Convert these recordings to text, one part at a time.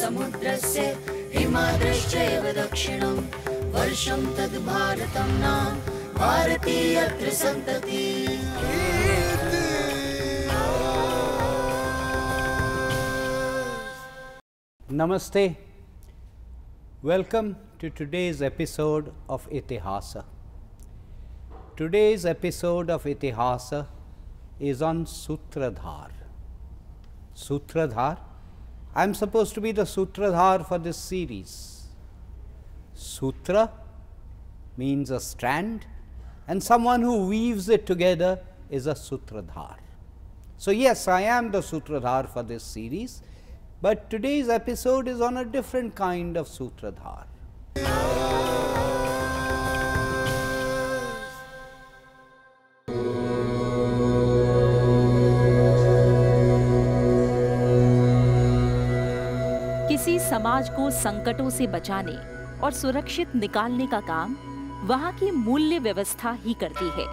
समुद्रस्य हिमाद्रश्चैव दक्षिणं वर्षं तद् भारतं नाम भारतीयत्र सन्तति। Namaste. Welcome to today's episode of Itihasa. Today's episode of Itihasa is on Sutradhar. Sutradhar? I'm supposed to be the Sutradhar for this series. Sutra means a strand, and someone who weaves it together is a Sutradhar. So yes, I am the Sutradhar for this series, but today's episode is on a different kind of Sutradhar. किसी समाज को संकटों से बचाने और सुरक्षित निकालने का काम वहाँ की मूल्य व्यवस्था ही करती है।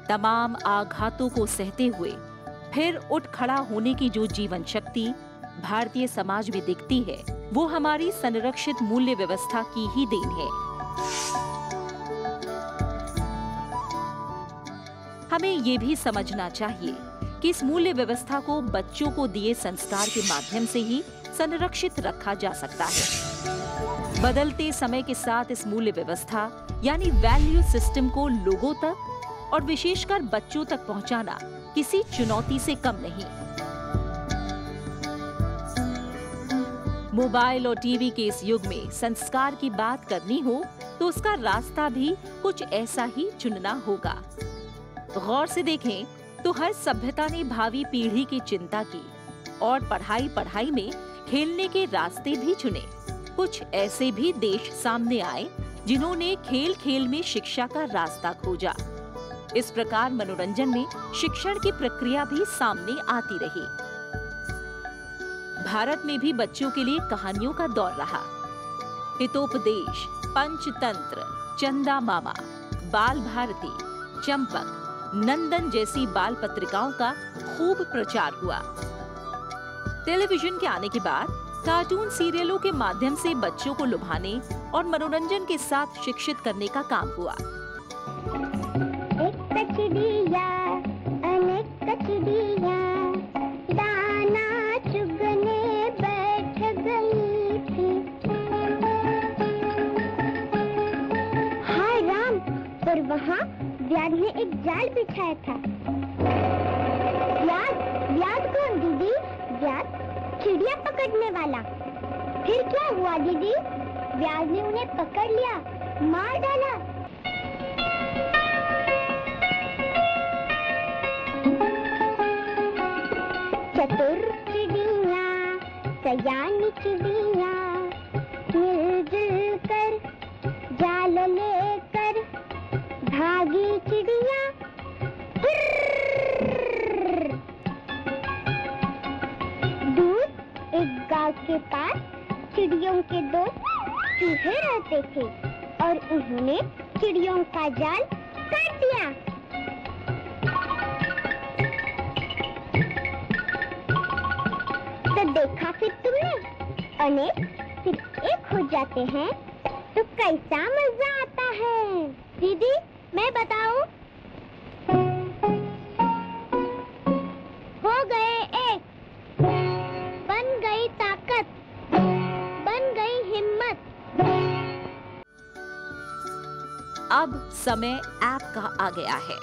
तमाम आघातों को सहते हुए फिर उठ खड़ा होने की जो जीवन शक्ति भारतीय समाज में दिखती है, वो हमारी संरक्षित मूल्य व्यवस्था की ही देन है। हमें ये भी समझना चाहिए कि इस मूल्य व्यवस्था को बच्चों को दिए संस्कार के माध्यम से ही संरक्षित रखा जा सकता है। बदलते समय के साथ इस मूल्य व्यवस्था यानी वैल्यू सिस्टम को लोगों तक और विशेषकर बच्चों तक पहुंचाना किसी चुनौती से कम नहीं। मोबाइल और टीवी के इस युग में संस्कार की बात करनी हो तो उसका रास्ता भी कुछ ऐसा ही चुनना होगा। गौर से देखें तो हर सभ्यता ने भावी पीढ़ी की चिंता की और पढ़ाई में खेलने के रास्ते भी चुने। कुछ ऐसे भी देश सामने आए जिन्होंने खेल खेल में शिक्षा का रास्ता खोजा। इस प्रकार मनोरंजन में शिक्षण की प्रक्रिया भी सामने आती रही। भारत में भी बच्चों के लिए कहानियों का दौर रहा। हितोपदेश, पंचतंत्र, चंदा मामा, बाल भारती, चंपक, नंदन जैसी बाल पत्रिकाओं का खूब प्रचार हुआ। टेलीविजन के आने के बाद कार्टून सीरियलों के माध्यम से बच्चों को लुभाने और मनोरंजन के साथ शिक्षित करने का काम हुआ। अनेक कचड़ियाँ दाना चुगने बैठ गई थी। हाय राम, पर वहाँ व्याध ने एक जाल बिछाया था। व्याध कौन दीदी? व्याध चिड़िया पकड़ने वाला। फिर क्या हुआ दीदी? व्याध ने उन्हें पकड़ लिया, मार डाला। चतुर चिड़िया, सयानी चिड़िया, मिलजुल कर जाल लेकर भागी चिड़िया। दूर एक गांव के पास चिड़ियों के दो चूहे रहते थे और उन्होंने चिड़ियों का जाल काट दिया। तो देखा फिर तुमने, अनेक सिर्फ एक हो जाते हैं तो कैसा मजा आता है। दीदी मैं बताऊं? हो गए एक, बन गई ताकत, बन गई हिम्मत। अब समय ऐप का आ गया है।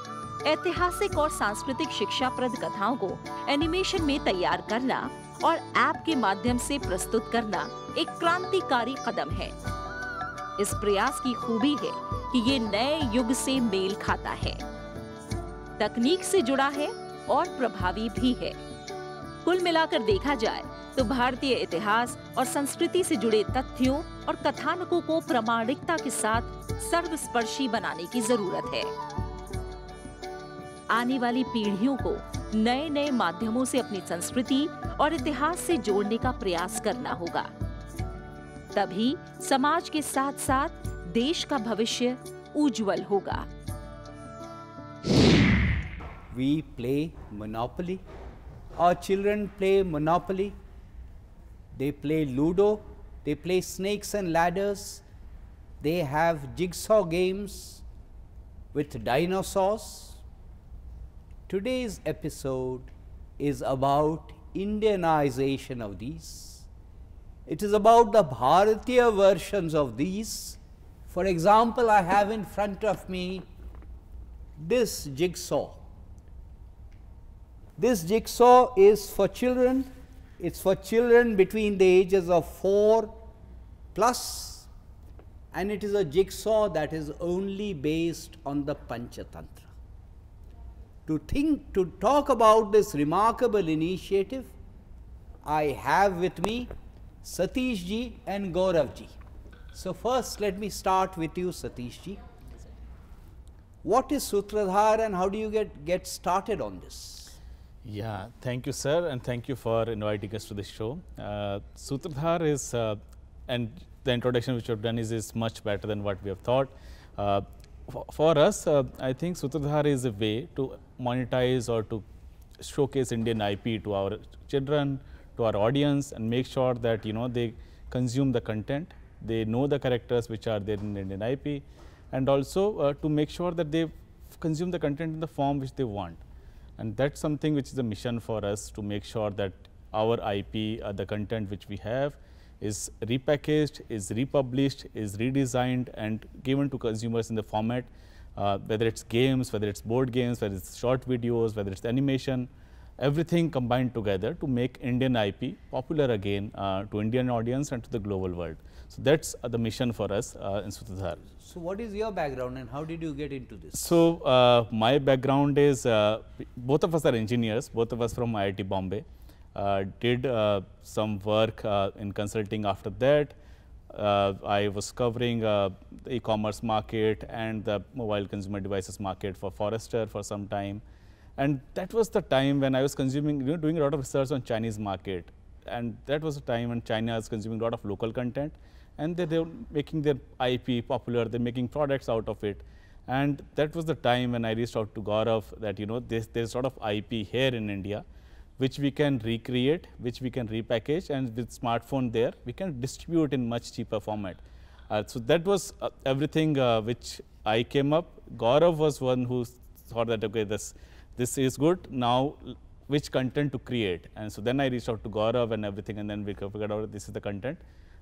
ऐतिहासिक और सांस्कृतिक शिक्षाप्रद कथाओं को एनिमेशन में तैयार करना और ऐप के माध्यम से प्रस्तुत करना एक क्रांतिकारी कदम है। इस प्रयास की खूबी है कि ये नए युग से मेल खाता है, तकनीक से जुड़ा है और प्रभावी भी है। कुल मिलाकर देखा जाए तो भारतीय इतिहास और संस्कृति से जुड़े तथ्यों और कथानकों को प्रामाणिकता के साथ सर्वस्पर्शी बनाने की जरूरत है। आने वाली पीढ़ियों को नए नए माध्यमों से अपनी संस्कृति और इतिहास से जोड़ने का प्रयास करना होगा। तभी समाज के साथ साथ देश का भविष्य उज्जवल होगा। we play Monopoly. Our children play Monopoly. They play Ludo. They play snakes and ladders. They have jigsaw games with dinosaurs. Today's episode is about Indianization of these. It is about the Bharatiya versions of these. For example, I have in front of me this jigsaw. This jigsaw is for children. It's for children between the ages of 4 plus, and it is a jigsaw that is only based on the Panchatantra. To talk about this remarkable initiative, I have with me Satish ji and Gaurav ji. So first let me start with you, Satish ji. What is Sutradhar and how do you get started on this? Yeah, thank you, sir, and thank you for inviting us to this show. Sutradhar is, and the introduction which you have done is much better than what we have thought. For us, I think Sutradhar is a way to monetize or to showcase Indian IP to our children, to our audience, and make sure that they consume the content, they know the characters which are there in Indian IP, and also to make sure that they consume the content in the form which they want. And that's something which is a mission for us, to make sure that our IP, the content which we have, is repackaged, is republished, is redesigned and given to consumers in the format, whether it's games, whether it's board games, whether it's short videos, whether it's animation, everything combined together to make Indian IP popular again to Indian audience and to the global world. So that's the mission for us in Sutradhar. So what is your background and how did you get into this? So my background is, both of us are engineers, both of us from IIT Bombay. Did some work in consulting after that. I was covering the e-commerce market and the mobile consumer devices market for Forrester for some time. And that was the time when I was consuming, doing a lot of research on Chinese market. And that was the time when China was consuming a lot of local content, and they were making their IP popular, they're making products out of it. And that was the time when I reached out to Gaurav that, there's a lot of IP here in India, which we can recreate, which we can repackage, and with smartphone there, we can distribute in much cheaper format. So that was everything which I came up. Gaurav was one who thought that, okay, this is good, now which content to create. And so then I reached out to Gaurav and everything, and then we figured out this is the content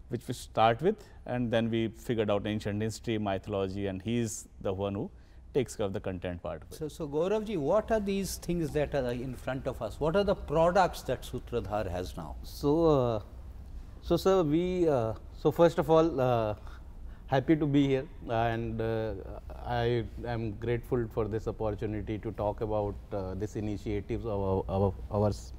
which we start with, and then we figured out ancient history, mythology, and he's the one who takes care of the content part of it. So Gaurav ji, what are these things that are in front of us? What are the products that Sutradhar has now? So, sir, so first of all, happy to be here, and I am grateful for this opportunity to talk about this initiatives of ours.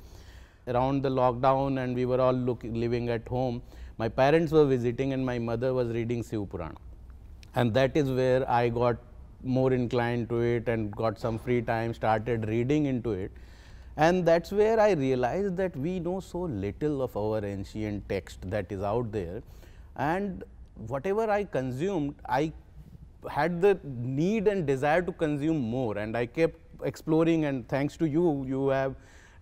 Around the lockdown, and we were all living at home, my parents were visiting and my mother was reading Shiv Purana, and that is where I got more inclined to it and got some free time, started reading into it. And that's where I realized that we know so little of our ancient text that is out there, and whatever I consumed, I had the need and desire to consume more, and I kept exploring, and thanks to you, you have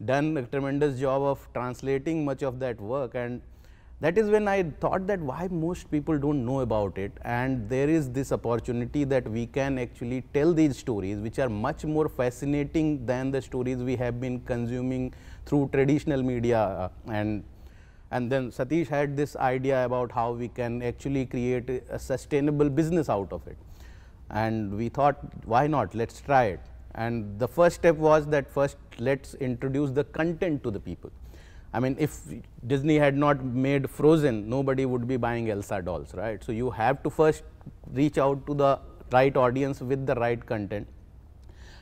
done a tremendous job of translating much of that work. And that is when I thought that why most people don't know about it, and there is this opportunity that we can actually tell these stories which are much more fascinating than the stories we have been consuming through traditional media. And then Satish had this idea about how we can actually create a sustainable business out of it, and we thought, why not, let's try it. And the first step was that first let's introduce the content to the people. I mean, if Disney had not made Frozen, nobody would be buying Elsa dolls, right? So you have to first reach out to the right audience with the right content,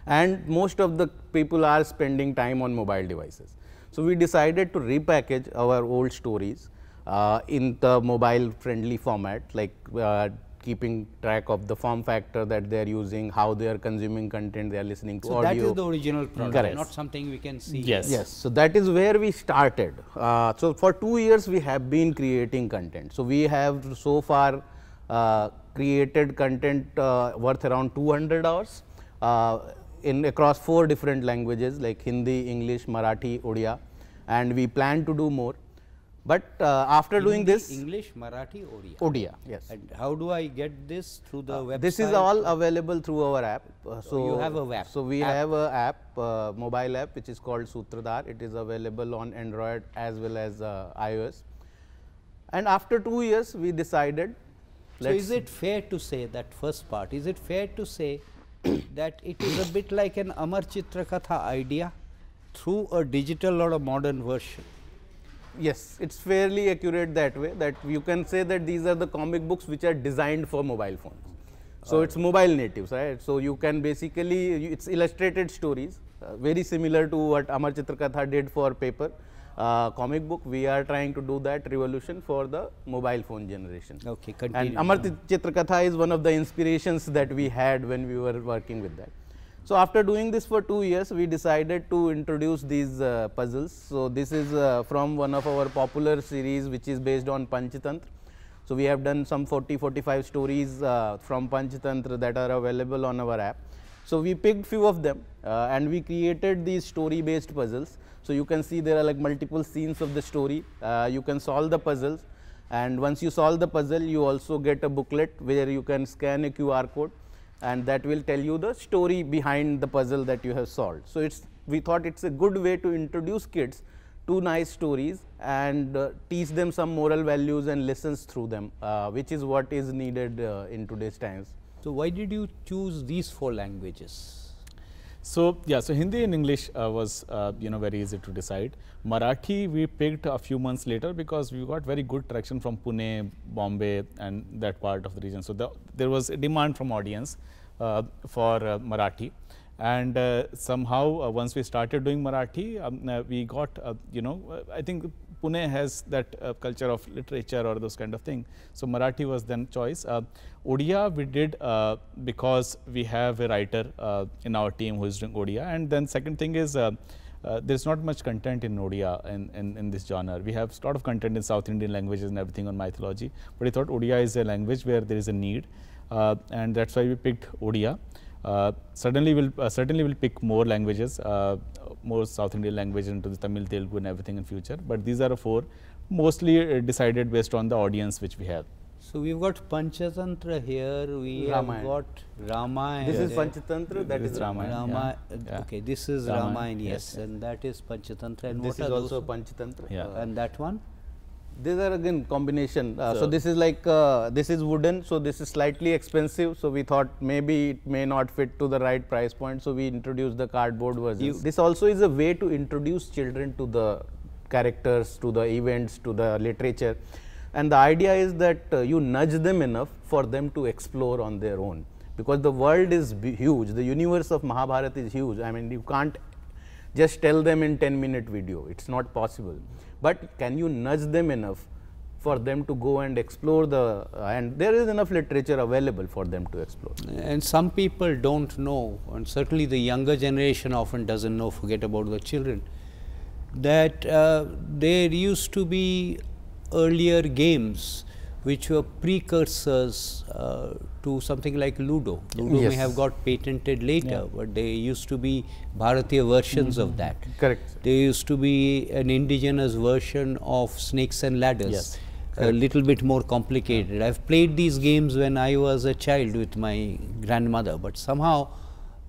and most of the people are spending time on mobile devices. So we decided to repackage our old stories in the mobile friendly format, like keeping track of the form factor that they are using, how they are consuming content, they are listening to audio. So that is the original product, Correct. not something we can see. Yes. Yes, so that is where we started. So for 2 years we have been creating content. So we have so far created content worth around 200 hours. in across 4 different languages like Hindi, English, Marathi, Odia, and we plan to do more. But after doing this, English, Marathi, Odia. Odia, yes. And how do I get this through the website? This is all available through our app. So you have a app. So we have a app, mobile app, which is called Sutradhar. It is available on Android as well as iOS. And after 2 years, we decided. So is it fair to say that first part? Is it fair to say that it is a bit like an Amar Chitra Katha idea through a digital or a modern version? Yes, it's fairly accurate that way, that you can say that these are the comic books which are designed for mobile phones. So it's mobile natives, right? So you can basically, it's illustrated stories, very similar to what Amar Chitra Katha did for paper comic book. We are trying to do that revolution for the mobile phone generation. Okay, continue. And Amar Chitra Katha is one of the inspirations that we had when we were working with that. So after doing this for 2 years, we decided to introduce these puzzles. So this is from one of our popular series, which is based on Panchatantra. So we have done some 40-45 stories from Panchatantra that are available on our app. So we picked few of them and we created these story-based puzzles. So you can see there are like multiple scenes of the story. You can solve the puzzles, and once you solve the puzzle, you also get a booklet where you can scan a QR code, and that will tell you the story behind the puzzle that you have solved. So we thought it's a good way to introduce kids to nice stories and teach them some moral values and lessons through them, which is what is needed in today's times. So why did you choose these 4 languages? So yeah, so Hindi and English was very easy to decide. Marathi we picked a few months later because we got very good traction from Pune, Bombay, and that part of the region. So there was a demand from audience for Marathi, and somehow once we started doing Marathi, we got I think Pune has that culture of literature or those kind of thing. So Marathi was then choice. Odia we did because we have a writer in our team who is doing Odia, and then second thing is there's not much content in Odia in this genre. We have a lot of content in South Indian languages and everything on mythology, but I thought Odia is a language where there is a need, and that's why we picked Odia. Certainly we'll pick more languages, more South Indian languages into the Tamil, Telugu and everything in future, but these are the 4 mostly decided based on the audience which we have. So we've got Panchatantra here, we have got Ramayana. This is Panchatantra, that is Ramayana. Okay, this is Ramayana, yes, and that is Panchatantra. And this is also Panchatantra. And that one? These are again combination. So this is like this is wooden, so this is slightly expensive. So we thought maybe it may not fit to the right price point. So we introduced the cardboard version. This also is a way to introduce children to the characters, to the events, to the literature. And the idea is that you nudge them enough for them to explore on their own, because the world is huge. The universe of Mahabharata is huge. I mean, you can't just tell them in 10-minute video. It's not possible. But can you nudge them enough for them to go and explore and there is enough literature available for them to explore. And some people don't know, and certainly the younger generation often doesn't know, forget about the children, that there used to be earlier games which were precursors to something like Ludo. Ludo may have got patented later, but there used to be Bharatiya versions of that. Correct. There used to be an indigenous version of Snakes and Ladders, a little bit more complicated. I've played these games when I was a child with my grandmother, but somehow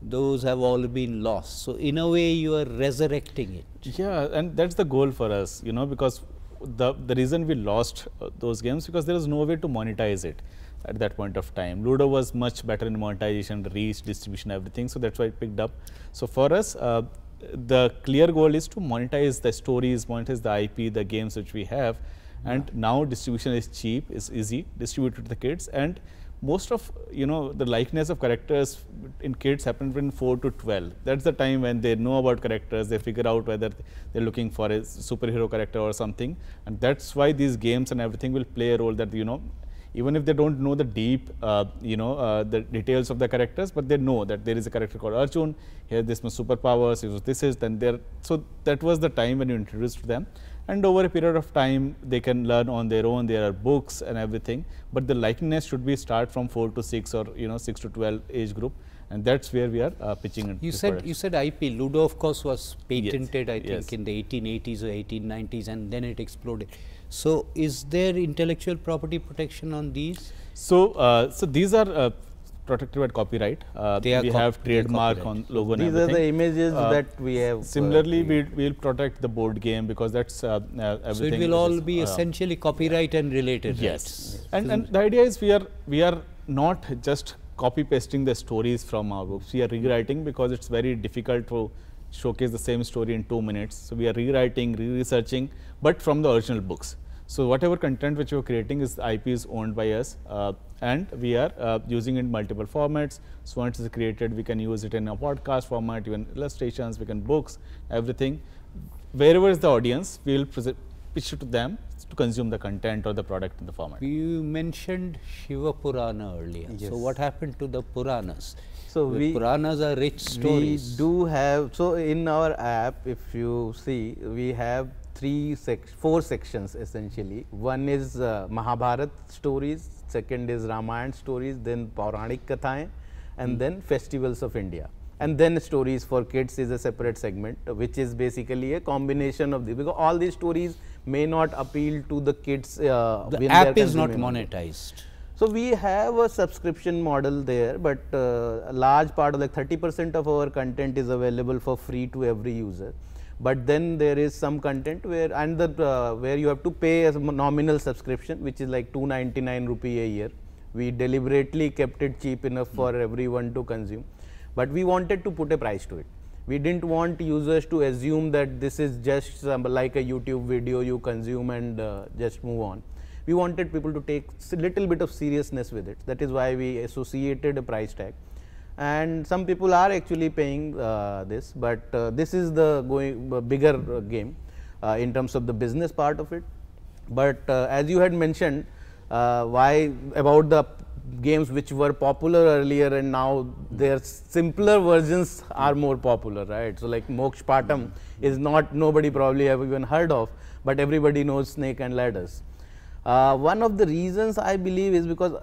those have all been lost. So in a way you are resurrecting it. Yeah, and that's the goal for us, because the reason we lost those games because there was no way to monetize it at that point of time. Ludo was much better in monetization, reach, distribution, everything. So that's why it picked up. So for us, the clear goal is to monetize the stories, monetize the IP, the games which we have. And now distribution is cheap, is easy, distributed to the kids, and most of the likeness of characters in kids happen between 4 to 12. That's the time when they know about characters, they figure out whether they're looking for a superhero character or something, and that's why these games and everything will play a role that even if they don't know the deep the details of the characters, but they know that there is a character called Arjun, here this much superpowers, this is, then there. So that was the time when you introduced them, and over a period of time they can learn on their own. There are books and everything, but the likeness should be start from 4 to 6 or 6 to 12 age group, and that's where we are pitching it. You said IP. Ludo, of course, was patented, I think, yes. in the 1880s or 1890s, and then it exploded. So, is there intellectual property protection on these? So, so these are protected by copyright. We have trademark on logo and These everything. are the images that we have. Similarly, we will protect the board game, because that's everything. So, it will all be essentially copyright and related. Yes, rights. and the idea is we are not just copy pasting the stories from our books. We are rewriting, because it's very difficult to showcase the same story in 2 minutes. So, we are rewriting, re-researching, but from the original books. So, whatever content which we are creating is the IP is owned by us, and we are using it in multiple formats. So, once it's created, we can use it in a podcast format, even illustrations, we can books, everything. Wherever is the audience, we will pitch it to them to consume the content or the product in the format. You mentioned Shiva Purana earlier. Yes. So, what happened to the Puranas? So, The Puranas are rich stories. We do have, so in our app, if you see, we have 4 sections essentially. One is Mahabharat stories, second is Ramayana stories, then Pauranik Kathaएं, and then festivals of India. And then stories for kids is a separate segment, which is basically a combination of these, because all these stories may not appeal to the kids. The app is not monetized. So, we have a subscription model there, but a large part of, like 30% of our content is available for free to every user. But then there is some content where, and where you have to pay as a nominal subscription, which is like 299 rupee a year. We deliberately kept it cheap enough for everyone to consume, but we wanted to put a price to it. We didn't want users to assume that this is just like a YouTube video you consume and just move on. We wanted people to take a little bit of seriousness with it. That is why we associated a price tag. And some people are actually paying this, but this is the bigger game in terms of the business part of it. But as you had mentioned, why about the games which were popular earlier and now their simpler versions are more popular, right? So, like Moksha Patam is not, nobody probably have even heard of, but everybody knows Snake and Ladders. One of the reasons I believe is because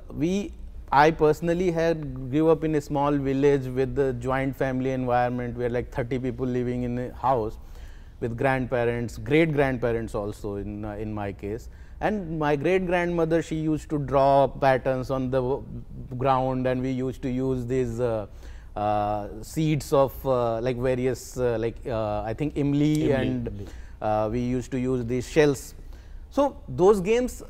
I personally grew up in a small village with a joint family environment where like 30 people living in a house with grandparents, great grandparents also in my case. And my great grandmother, she used to draw patterns on the ground, and we used to use these seeds of like various I think imli, and we used to use these shells. So, those games,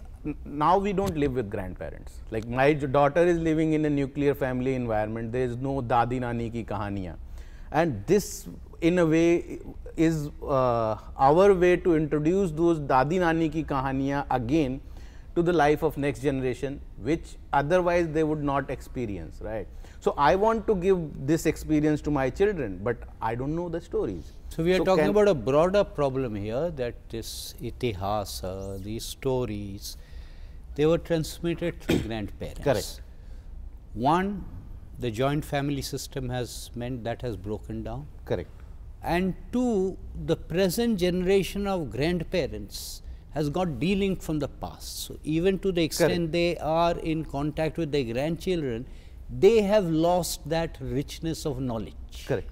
now we don't live with grandparents. Like my daughter is living in a nuclear family environment. There is no dadi nani ki kahaniyan, and this in a way is our way to introduce those dadi nani ki kahaniyan again to the life of next generation, which otherwise they would not experience, right? So, I want to give this experience to my children, but I don't know the stories. So, we are talking about a broader problem here, that this Itihasa, these stories, they were transmitted through grandparents. Correct. One, the joint family system has meant that has broken down. Correct. And two, the present generation of grandparents has got de-linked from the past. So, even to the extent Correct. they are in contact with their grandchildren, they have lost that richness of knowledge. Correct.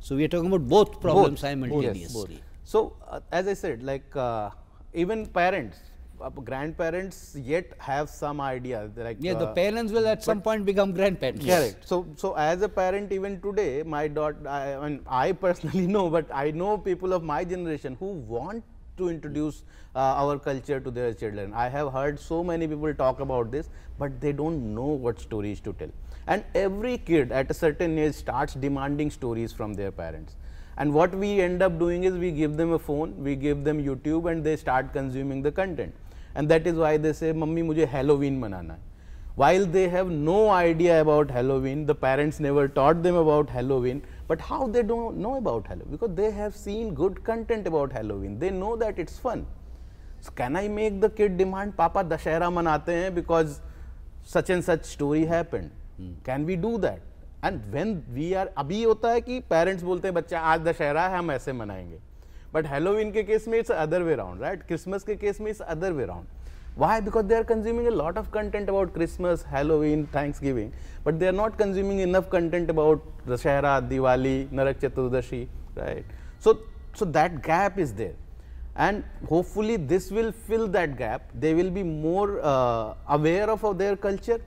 So, we are talking about both problems simultaneously. Yes. So, as I said, like even parents, grandparents yet have some idea. Like, Yeah, the parents will at some point become grandparents. Correct. So as a parent, even today, my daughter, I personally know, but I know people of my generation who want to introduce our culture to their children. I have heard so many people talk about this, but they don't know what stories to tell. And every kid at a certain age starts demanding stories from their parents. And what we end up doing is we give them a phone, we give them YouTube, and they start consuming the content. And that is why they say, Mummy, mujhe Halloween manana hai. While they have no idea about Halloween, the parents never taught them about Halloween. But how they don't know about Halloween? Because they have seen good content about Halloween. They know that it's fun. So can I make the kid demand, Papa, Dashera manate hain because such and such story happened? Can we do that? And when we are, abhi hota hai ki parents bolte hain, bachcha aaj Dashera hai, hum aise manaenge. But Halloween ke case mein it's other way around, right? Christmas ke case mein it's other way around. Why? Because they are consuming a lot of content about Christmas, Halloween, Thanksgiving, but they are not consuming enough content about Dussehra, Diwali, Narak Chaturdashi, right? So that gap is there, and hopefully this will fill that gap. They will be more aware of their culture.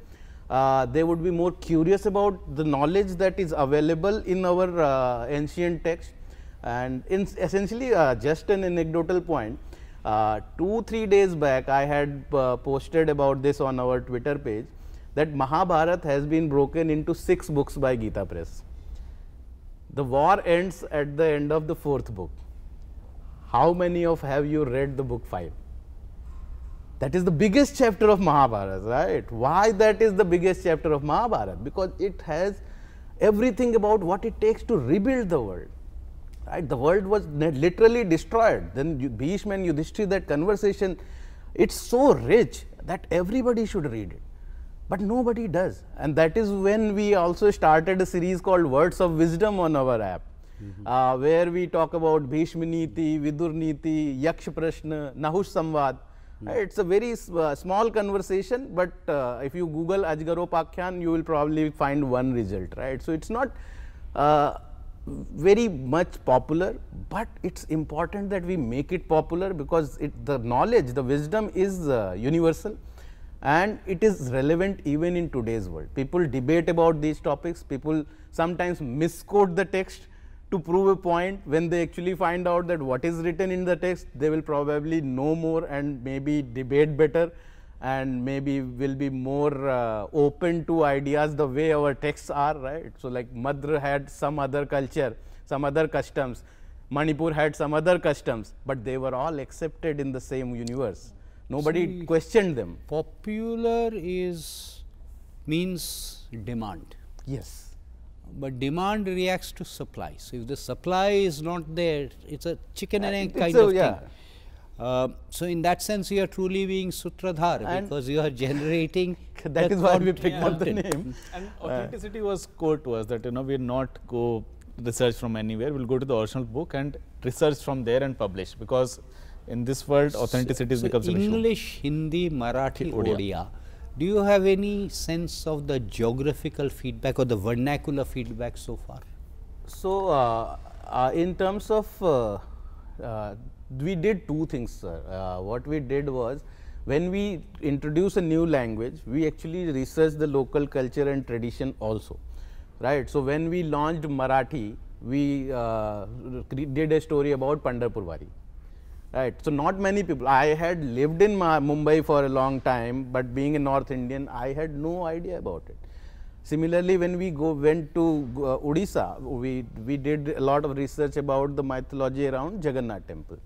They would be more curious about the knowledge that is available in our ancient text. And essentially, just an anecdotal point, 2-3 days back I had posted about this on our Twitter page, that Mahabharata has been broken into 6 books by Gita Press. The war ends at the end of the 4th book. How many have you read the book 5? That is the biggest chapter of Mahabharata, right? Why that is the biggest chapter of Mahabharata? Because it has everything about what it takes to rebuild the world. Right? The world was literally destroyed. Then Bhishma and Yudhishthira, that conversation, it's so rich that everybody should read it. But nobody does. And that is when we also started a series called Words of Wisdom on our app, where we talk about Bhishma Niti, Vidur Niti, Yaksh Prashna, Nahush Samvad. It's a very small conversation, but if you Google Ajgaropakhyan, you will probably find one result, right? So it's not very much popular, but it's important that we make it popular, because the knowledge, the wisdom is universal, and it is relevant even in today's world. People debate about these topics, people sometimes misquote the text to prove a point. When they actually find out that what is written in the text, they will probably know more and maybe debate better, and maybe will be more open to ideas the way our texts are, right? So like Madra had some other culture, some other customs, Manipur had some other customs, but they were all accepted in the same universe. Nobody questioned them. Popular means demand. Yes. But demand reacts to supply. So if the supply is not there, it's a chicken and egg kind of thing. So in that sense, you are truly being Sutradhar, because you are generating. That is why we picked up the name. And authenticity was core to us, that we'll not go research from anywhere. We'll go to the original book and research from there and publish, because in this world, authenticity becomes an issue. English, Hindi, Marathi, Odia. Do you have any sense of the geographical feedback or the vernacular feedback so far? So, in terms of, we did 2 things, sir. What we did was, when we introduce a new language, we actually research the local culture and tradition also, right? So, when we launched Marathi, we did a story about Pandharpur Wari. Right. So, not many people. I had lived in Mumbai for a long time, but being a North Indian, I had no idea about it. Similarly, when we went to Odisha, we did a lot of research about the mythology around Jagannath temple.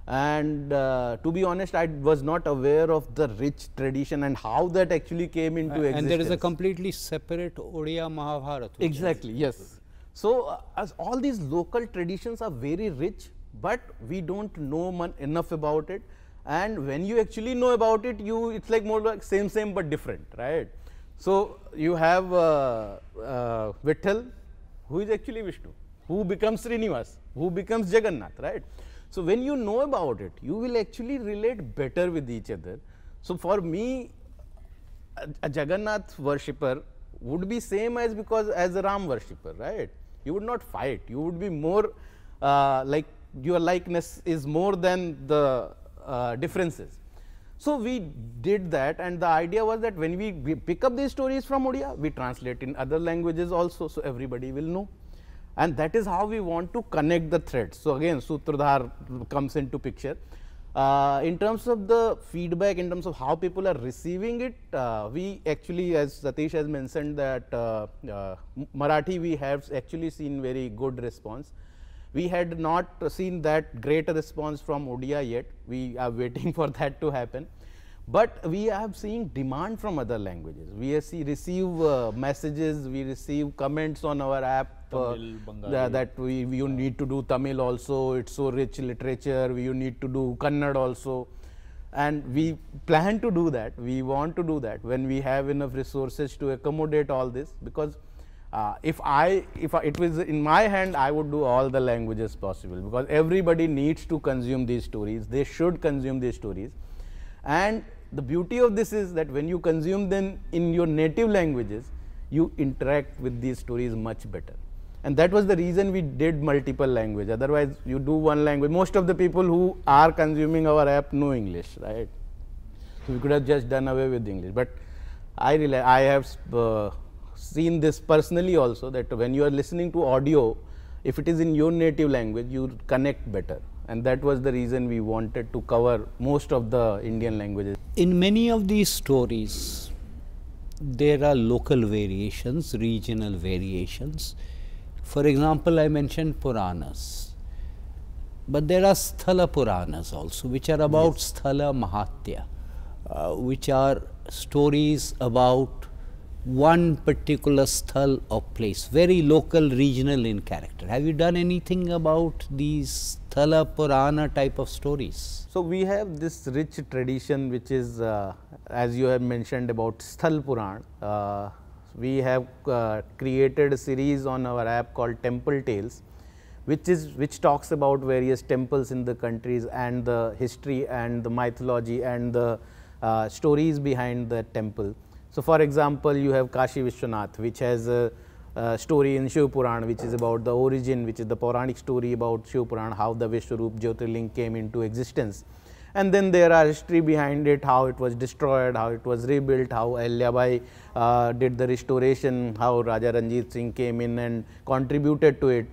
And to be honest, I was not aware of the rich tradition and how that actually came into existence. And there is a completely separate Odia Mahabharata. Exactly, yes. So, as all these local traditions are very rich, but we don't know enough about it, and when you actually know about it, it's like more like same but different, right? So, you have Vitthal, who is actually Vishnu, who becomes Srinivas, who becomes Jagannath, right? So, when you know about it, you will actually relate better with each other. So, for me, a Jagannath worshipper would be same as a Ram worshipper, right? You would not fight, you would be more like your likeness is more than the differences. So, we did that, and the idea was that when we pick up these stories from Odia, we translate in other languages also, so everybody will know. And that is how we want to connect the threads. So, again Sutradhar comes into picture. In terms of the feedback, in terms of how people are receiving it, we actually, as Satish has mentioned, that Marathi, we have actually seen very good response. We had not seen that great a response from Odia yet. We are waiting for that to happen. But we have seen demand from other languages. We receive messages, we receive comments on our app that you need to do Tamil also, it's so rich literature, you need to do Kannada also. And we plan to do that, we want to do that when we have enough resources to accommodate all this, because If it was in my hand, I would do all the languages possible, because everybody needs to consume these stories. They should consume these stories. And the beauty of this is that when you consume them in your native languages, you interact with these stories much better. And that was the reason we did multiple language. Otherwise, you do one language. Most of the people who are consuming our app know English, right? So we could have just done away with English. But I have seen this personally also, that when you are listening to audio, if it is in your native language, you connect better. And that was the reason we wanted to cover most of the Indian languages. In many of these stories, there are local variations, regional variations. For example, I mentioned Puranas, but there are Sthala Puranas also, which are about Sthala Mahatya, which are stories about one particular sthal or place, very local, regional in character. Have you done anything about these Sthala Purana type of stories? So we have this rich tradition, which is, as you have mentioned about Sthal Puran. We have created a series on our app called Temple Tales, which talks about various temples in the countries and the history and the mythology and the stories behind the temple. So for example, you have Kashi Vishwanath, which has a story in Shiv Puran, which is about the origin, which is the Puranic story about Shiv Puran, how the Vishwarup Jyotirling came into existence. And then there are history behind it, how it was destroyed, how it was rebuilt, how Ahilyabai did the restoration, how Raja Ranjit Singh came in and contributed to it.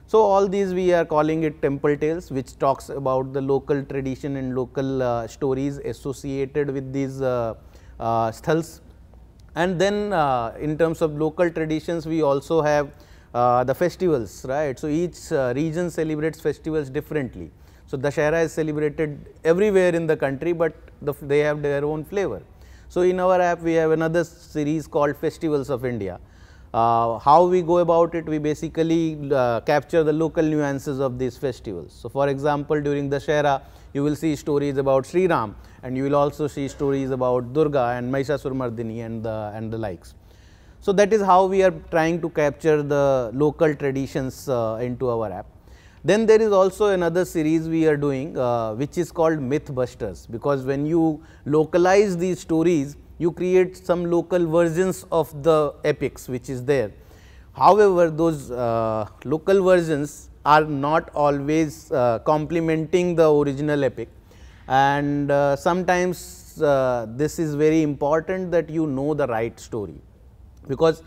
So all these we are calling it Temple Tales, which talks about the local tradition and local stories associated with these sthals. And then in terms of local traditions, we also have the festivals, right? So each region celebrates festivals differently. So Dashera is celebrated everywhere in the country, but they have their own flavor. So in our app, we have another series called Festivals of India. How we go about it, we basically capture the local nuances of these festivals. So for example, during Dashera, you will see stories about Sri Ram, and you will also see stories about Durga and Mahishasura-Mardini and the likes. So that is how we are trying to capture the local traditions into our app. Then there is also another series we are doing, which is called Mythbusters, because when you localize these stories, you create some local versions of the epics which is there. However, those local versions are not always complementing the original epic, and sometimes this is very important that you know the right story, because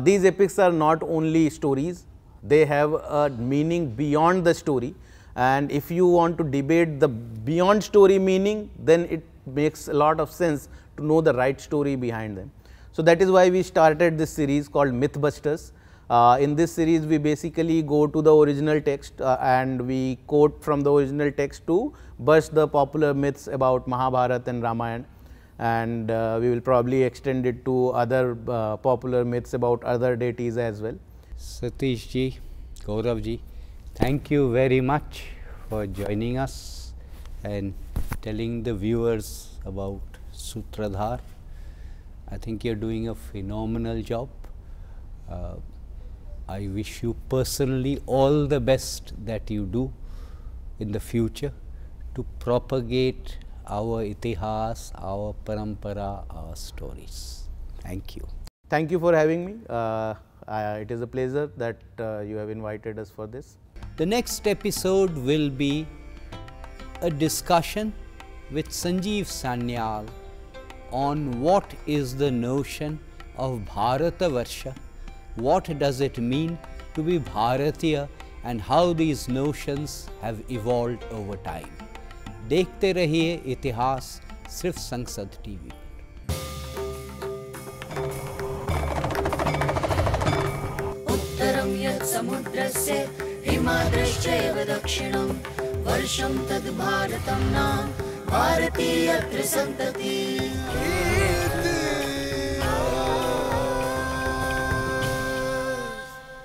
these epics are not only stories, they have a meaning beyond the story, and if you want to debate the beyond story meaning, then it makes a lot of sense to know the right story behind them. So that is why we started this series called Mythbusters. In this series, we basically go to the original text and we quote from the original text to bust the popular myths about Mahabharata and Ramayana, and we will probably extend it to other popular myths about other deities as well. Satish ji, Gaurav ji, thank you very much for joining us and telling the viewers about Sutradhar. I think you are doing a phenomenal job. I wish you personally all the best that you do in the future to propagate our Itihas, our Parampara, our stories. Thank you. Thank you for having me. It is a pleasure that you have invited us for this. The next episode will be a discussion with Sanjeev Sanyal on what is the notion of Bharatavarsha, what does it mean to be Bharatiya, and how these notions have evolved over time. देखते रहिए इतिहास सिर्फ संसद TV. उत्तरं यत् समुद्रस्य हिमाद्रश्चैव दक्षिणं वर्षं तद् भारतं नाम भारतीयत्र सन्ततिः।